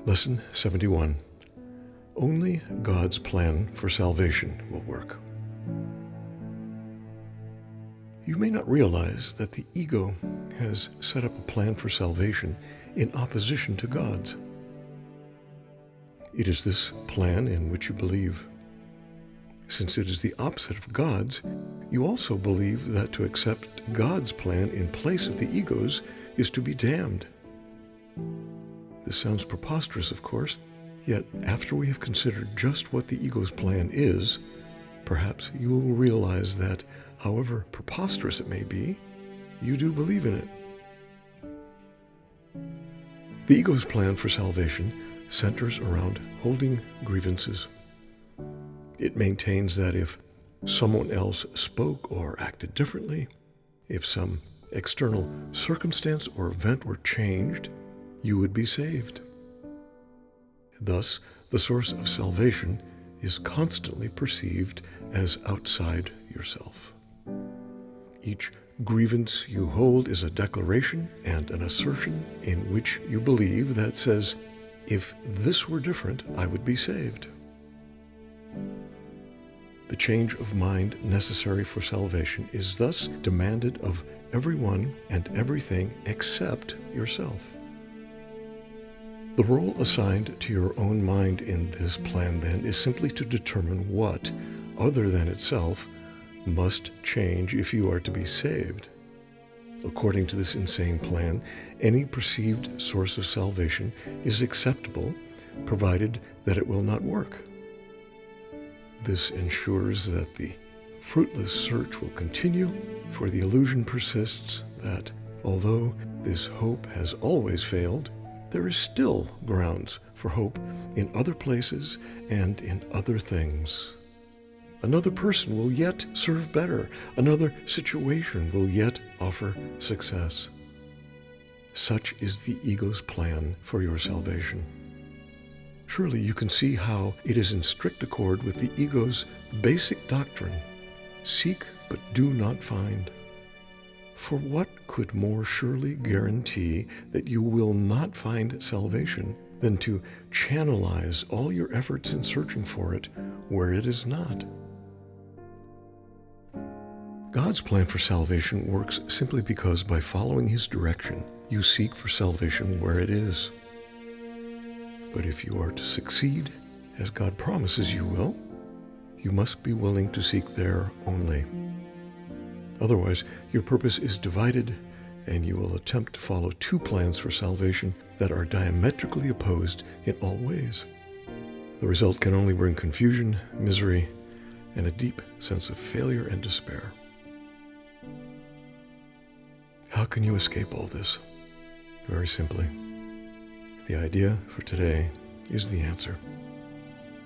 Lesson 71. Only God's plan for salvation will work. You may not realize that the ego has set up a plan for salvation in opposition to God's. It is this plan in which you believe. Since it is the opposite of God's, you also believe that to accept God's plan in place of the ego's is to be damned. This sounds preposterous, of course, yet after we have considered just what the ego's plan is, perhaps you will realize that, however preposterous it may be, you do believe in it. The ego's plan for salvation centers around holding grievances. It maintains that if someone else spoke or acted differently, if some external circumstance or event were changed, you would be saved. Thus, the source of salvation is constantly perceived as outside yourself. Each grievance you hold is a declaration and an assertion in which you believe that says, if this were different, I would be saved. The change of mind necessary for salvation is thus demanded of everyone and everything except yourself. The role assigned to your own mind in this plan, then, is simply to determine what, other than itself, must change if you are to be saved. According to this insane plan, any perceived source of salvation is acceptable, provided that it will not work. This ensures that the fruitless search will continue, for the illusion persists that, although this hope has always failed, there is still grounds for hope in other places and in other things. Another person will yet serve better. Another situation will yet offer success. Such is the ego's plan for your salvation. Surely you can see how it is in strict accord with the ego's basic doctrine: seek but do not find. For what could more surely guarantee that you will not find salvation than to channelize all your efforts in searching for it where it is not? God's plan for salvation works simply because by following His direction, you seek for salvation where it is. But if you are to succeed, as God promises you will, you must be willing to seek there only. Otherwise, your purpose is divided, and you will attempt to follow two plans for salvation that are diametrically opposed in all ways. The result can only bring confusion, misery, and a deep sense of failure and despair. How can you escape all this? Very simply. The idea for today is the answer.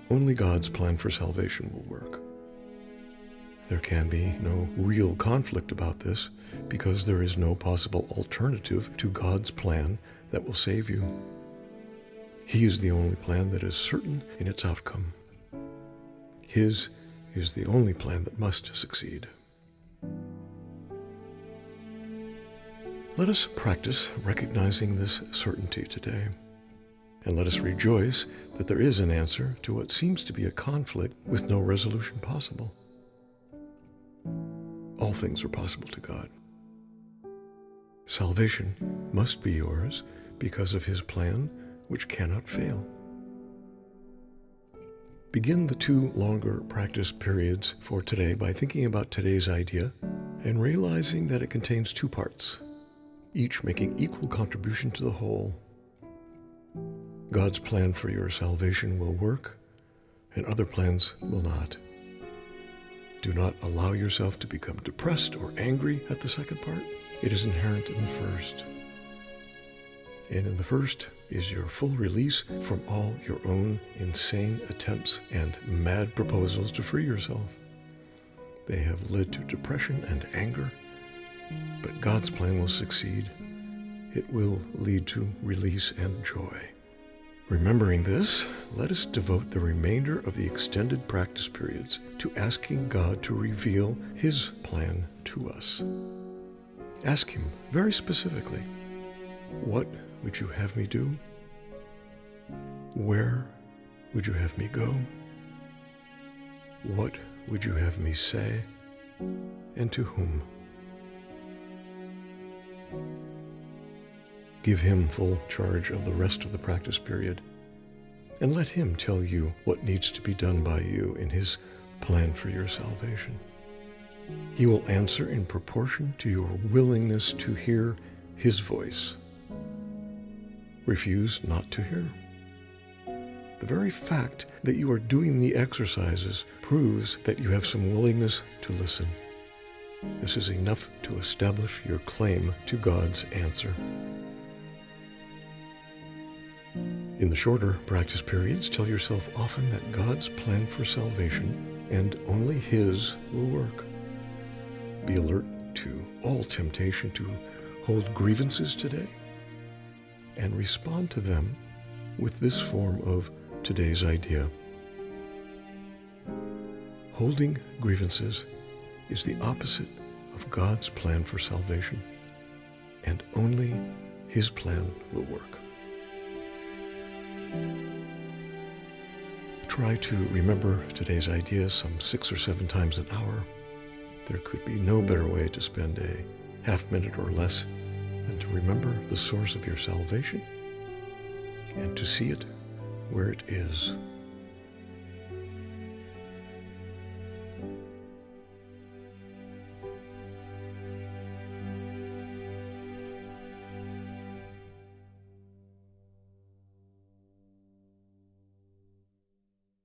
Only God's plan for salvation will work. There can be no real conflict about this because there is no possible alternative to God's plan that will save you. He is the only plan that is certain in its outcome. His is the only plan that must succeed. Let us practice recognizing this certainty today, and let us rejoice that there is an answer to what seems to be a conflict with no resolution possible. All things are possible to God. Salvation must be yours because of His plan, which cannot fail. Begin the 2 longer practice periods for today by thinking about today's idea and realizing that it contains 2 parts, each making equal contribution to the whole. God's plan for your salvation will work, and other plans will not. Do not allow yourself to become depressed or angry at the second part. It is inherent in the first. And in the first is your full release from all your own insane attempts and mad proposals to free yourself. They have led to depression and anger, but God's plan will succeed. It will lead to release and joy. Remembering this, let us devote the remainder of the extended practice periods to asking God to reveal His plan to us. Ask Him very specifically, what would you have me do? Where would you have me go? What would you have me say? And to whom? Give him full charge of the rest of the practice period, and let him tell you what needs to be done by you in his plan for your salvation. He will answer in proportion to your willingness to hear his voice. Refuse not to hear. The very fact that you are doing the exercises proves that you have some willingness to listen. This is enough to establish your claim to God's answer. In the shorter practice periods, tell yourself often that God's plan for salvation and only his will work. Be alert to all temptation to hold grievances today and respond to them with this form of today's idea. Holding grievances is the opposite of God's plan for salvation, and only his plan will work. Try to remember today's idea some 6 or 7 times an hour. There could be no better way to spend a half-minute or less than to remember the source of your salvation and to see it where it is.